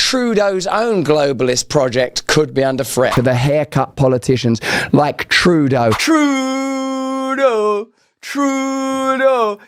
Trudeau's own globalist project could be under threat. To the haircut politicians like Trudeau.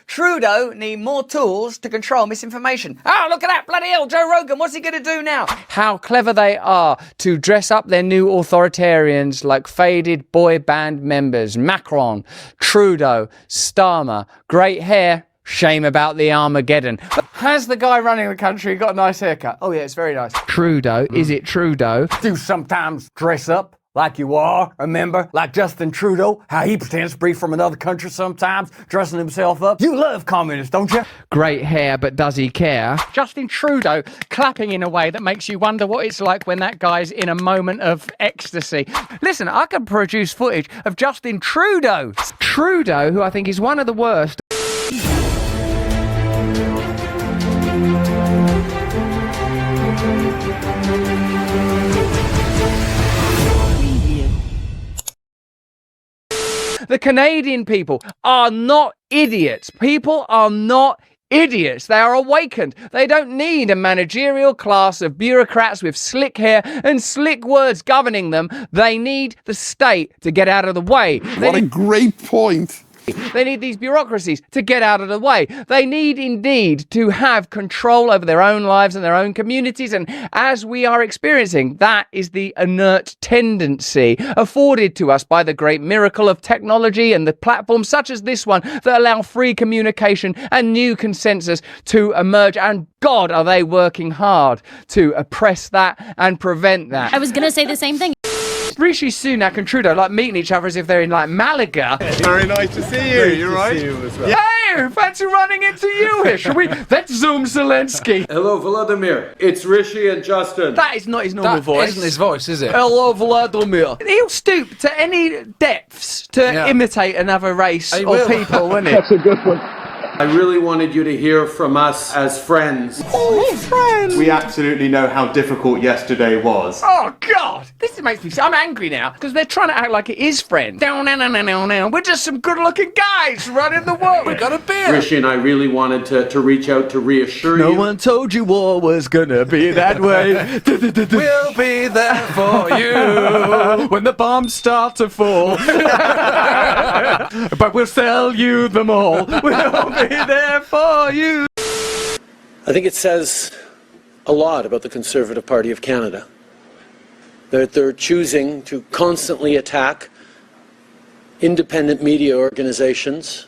Trudeau need more tools to control misinformation. Oh, look at that, bloody hell, Joe Rogan, what's he going to do now? How clever they are to dress up their new authoritarians like faded boy band members. Macron, Trudeau, Starmer, great hair, shame about the Armageddon. But has the guy running the country got a nice haircut? Oh yeah, it's very nice. Trudeau, is it Trudeau? Do sometimes dress up like you are, remember? Like Justin Trudeau, how he pretends to be from another country sometimes, dressing himself up. You love communists, don't you? Great hair, but does he care? Justin Trudeau clapping in a way that makes you wonder what it's like when that guy's in a moment of ecstasy. Listen, I can produce footage of Justin Trudeau. Trudeau, who I think is one of the worst. The Canadian people are not idiots. People are not idiots. They are awakened. They don't need a managerial class of bureaucrats with slick hair and slick words governing them. They need the state to get out of the way. What a great point. They need these bureaucracies to get out of the way. They need indeed to have control over their own lives and their own communities. And as we are experiencing, that is the inert tendency afforded to us by the great miracle of technology and the platforms such as this one that allow free communication and new consensus to emerge. And God, are they working hard to oppress that and prevent that. I was going to say the same thing. Rishi Sunak and Trudeau like meeting each other as if they're in like Malaga. Very nice to see you. You're right. See you as well. Hey, fancy running into you here. Shall we? Let's Zoom Zelensky. Hello, Vladimir. It's Rishi and Justin. That is not his normal voice. Isn't his voice, is it? Hello, Vladimir. He'll stoop to any depths to imitate another race or people, wouldn't he? That's a good one. I really wanted you to hear from us as friends. Oh, friends. We absolutely know how difficult yesterday was. Oh, God. This makes me... I'm angry now because they're trying to act like it is friends. No. We're just some good-looking guys running the world. We got a beer. Rishi and I really wanted to reach out to reassure you. No one told you war was gonna be that way. We'll be there for you when the bombs start to fall. But we'll sell you them all. We'll be there for you. I think it says a lot about the Conservative Party of Canada that they're choosing to constantly attack independent media organizations,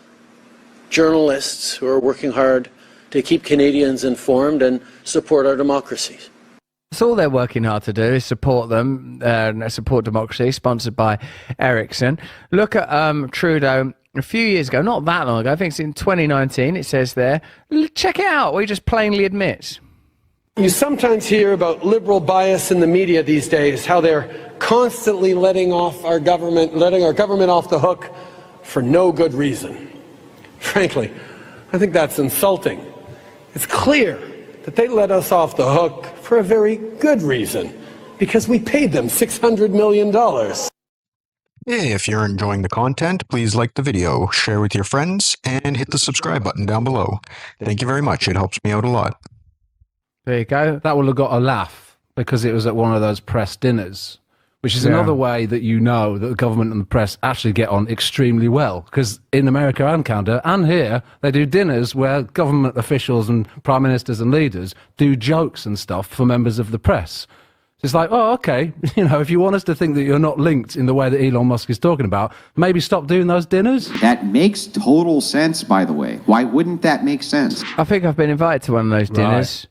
journalists who are working hard to keep Canadians informed and support our democracies. That's all they're working hard to do is support them, support democracy, sponsored by Ericsson. Look at Trudeau a few years ago, not that long ago, I think it's in 2019, it says there. Check it out, where he just plainly admits. You sometimes hear about liberal bias in the media these days, how they're constantly letting our government off the hook for no good reason. Frankly, I think that's insulting. It's clear that they let us off the hook for a very good reason, because we paid them $600 million. Hey, if you're enjoying the content, please like the video, share with your friends, and hit the subscribe button down below. Thank you very much, it helps me out a lot. There you go. That will have got a laugh because it was at one of those press dinners, which is another way that you know that the government and the press actually get on extremely well. Because in America and Canada and here, they do dinners where government officials and prime ministers and leaders do jokes and stuff for members of the press. It's like, oh, okay, you know, if you want us to think that you're not linked in the way that Elon Musk is talking about, maybe stop doing those dinners. That makes total sense, by the way. Why wouldn't that make sense? I think I've been invited to one of those dinners.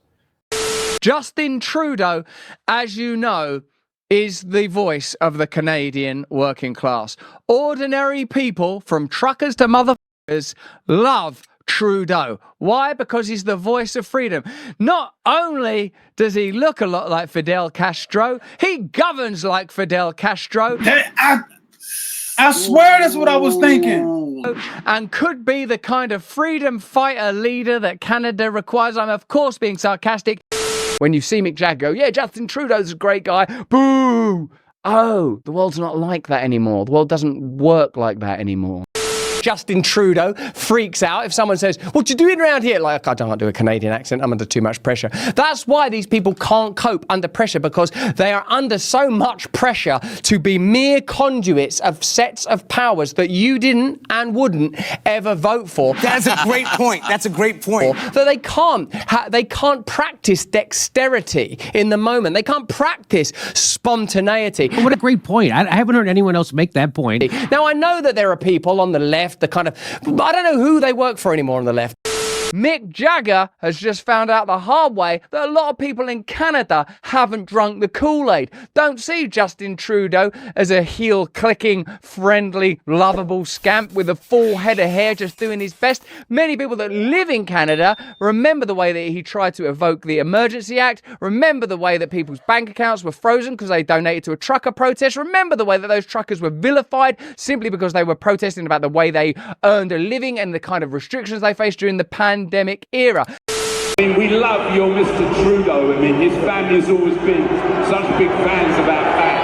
Justin Trudeau, as you know, is the voice of the Canadian working class. Ordinary people, from truckers to motherfuckers, love Trudeau. Why? Because he's the voice of freedom. Not only does he look a lot like Fidel Castro, he governs like Fidel Castro. I swear that's what I was thinking. And could be the kind of freedom fighter leader that Canada requires. I'm, of course, being sarcastic. When you see Mick Jagger go, yeah, Justin Trudeau's a great guy. Boo! Oh, the world's not like that anymore. The world doesn't work like that anymore. Justin Trudeau freaks out if someone says, what you doing around here? Like, I don't do a Canadian accent, I'm under too much pressure. That's why these people can't cope under pressure, because they are under so much pressure to be mere conduits of sets of powers that you didn't and wouldn't ever vote for. That's a great point. That's a great point. That they can't practice dexterity in the moment. They can't practice spontaneity. What a great point. I haven't heard anyone else make that point. Now, I know that there are people on the left that I don't know who they work for anymore on the left. Mick Jagger has just found out the hard way that a lot of people in Canada haven't drunk the Kool-Aid. Don't see Justin Trudeau as a heel-clicking, friendly, lovable scamp with a full head of hair just doing his best. Many people that live in Canada remember the way that he tried to evoke the Emergency Act, remember the way that people's bank accounts were frozen because they donated to a trucker protest, remember the way that those truckers were vilified simply because they were protesting about the way they earned a living and the kind of restrictions they faced during the pandemic era. I mean, we love your Mr. Trudeau. I mean, his family's always been such big fans about that.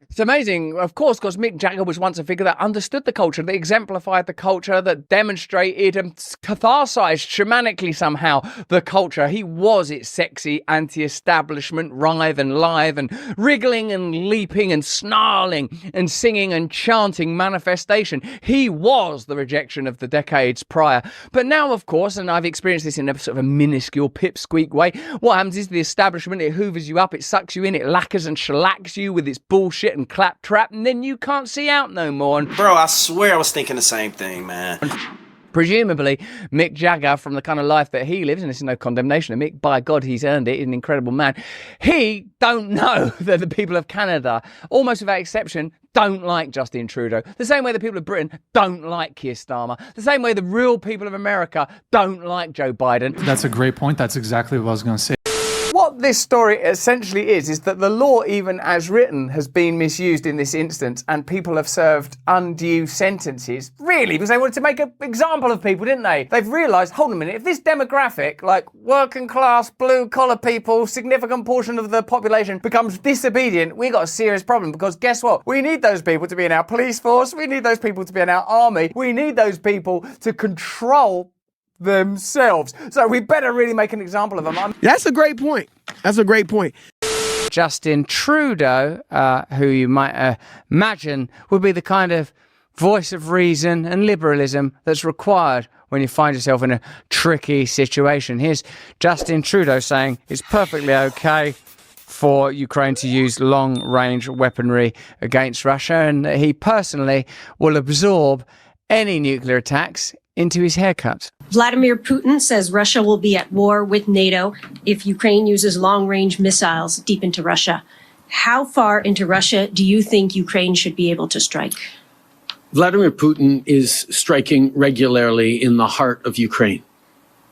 It's amazing, of course, because Mick Jagger was once a figure that understood the culture, that exemplified the culture, that demonstrated and catharsized shamanically somehow the culture. He was its sexy anti-establishment, writhe and lithe and wriggling and leaping and snarling and singing and chanting manifestation. He was the rejection of the decades prior. But now, of course, and I've experienced this in a sort of a minuscule pipsqueak way, what happens is the establishment, it hoovers you up, it sucks you in, it lacquers and shellacks you with its bullshit and claptrap, and then you can't see out no more. And bro, I swear I was thinking the same thing, man. Presumably, Mick Jagger, from the kind of life that he lives, and this is no condemnation of Mick, by God, he's earned it, he's an incredible man. He don't know that the people of Canada, almost without exception, don't like Justin Trudeau. The same way the people of Britain don't like Keir Starmer. The same way the real people of America don't like Joe Biden. That's a great point. That's exactly what I was going to say. What this story essentially is that the law, even as written, has been misused in this instance, and people have served undue sentences, really, because they wanted to make an example of people, didn't they? They've realised, hold on a minute, if this demographic, like working class, blue-collar people, significant portion of the population, becomes disobedient, we got a serious problem, because guess what? We need those people to be in our police force, we need those people to be in our army, we need those people to control themselves. So we better really make an example of them. That's a great point. That's a great point. Justin Trudeau, who you might imagine would be the kind of voice of reason and liberalism that's required when you find yourself in a tricky situation. Here's Justin Trudeau saying it's perfectly okay for Ukraine to use long-range weaponry against Russia, and that he personally will absorb any nuclear attacks into his haircut. Vladimir Putin says Russia will be at war with NATO if Ukraine uses long-range missiles deep into Russia. How far into Russia do you think Ukraine should be able to strike? Vladimir Putin is striking regularly in the heart of Ukraine.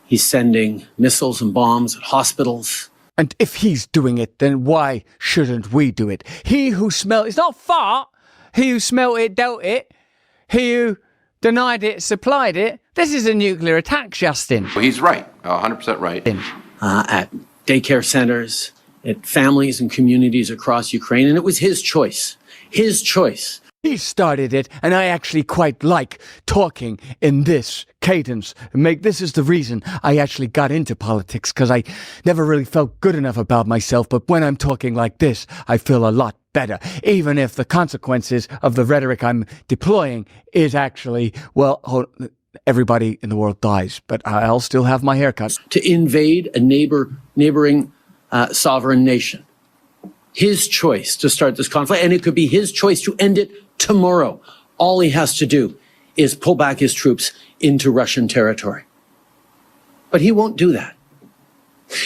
He's sending missiles and bombs at hospitals. And if he's doing it, then why shouldn't we do it? He who smelt, it's not fart. He who smelt it, dealt it. He who denied it, supplied it. This is a nuclear attack, Justin. Well, he's right, 100% right. At daycare centers, at families and communities across Ukraine, and it was his choice. His choice. He started it, and I actually quite like talking in this cadence. This is the reason I actually got into politics, because I never really felt good enough about myself, but when I'm talking like this, I feel a lot better, even if the consequences of the rhetoric I'm deploying is actually, well, everybody in the world dies, but I'll still have my haircut. To invade a neighboring sovereign nation. His choice to start this conflict, and it could be his choice to end it tomorrow. All he has to do is pull back his troops into Russian territory. But he won't do that.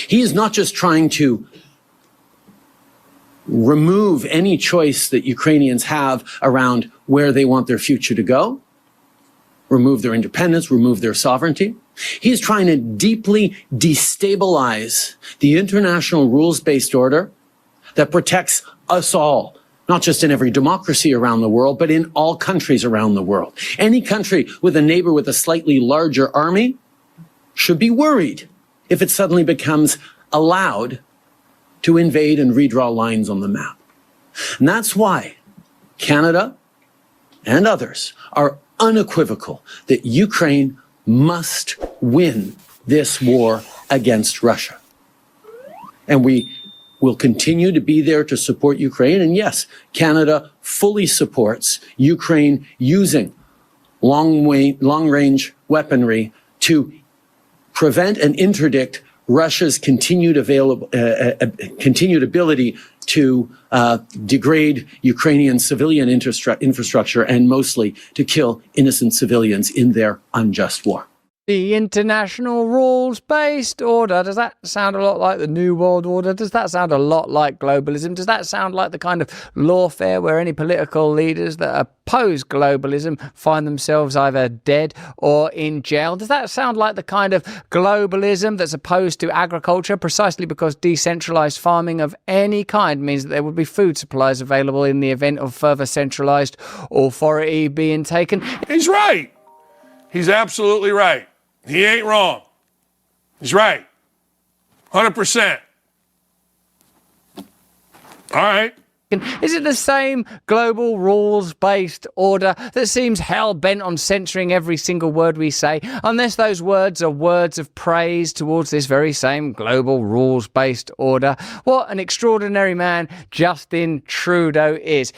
He is not just trying to remove any choice that Ukrainians have around where they want their future to go, remove their independence, remove their sovereignty. He's trying to deeply destabilize the international rules-based order that protects us all, not just in every democracy around the world, but in all countries around the world. Any country with a neighbor with a slightly larger army should be worried if it suddenly becomes allowed to invade and redraw lines on the map. And that's why Canada and others are unequivocal that Ukraine must win this war against Russia. And we will continue to be there to support Ukraine. And yes, Canada fully supports Ukraine using long-range weaponry to prevent and interdict Russia's continued ability to degrade Ukrainian civilian infrastructure and mostly to kill innocent civilians in their unjust war. The international rules-based order, does that sound a lot like the New World Order? Does that sound a lot like globalism? Does that sound like the kind of lawfare where any political leaders that oppose globalism find themselves either dead or in jail? Does that sound like the kind of globalism that's opposed to agriculture precisely because decentralized farming of any kind means that there would be food supplies available in the event of further centralized authority being taken? He's right. He's absolutely right. He ain't wrong. He's right. 100%. All right. Is it the same global rules-based order that seems hell-bent on censoring every single word we say, unless those words are words of praise towards this very same global rules-based order? What an extraordinary man Justin Trudeau is.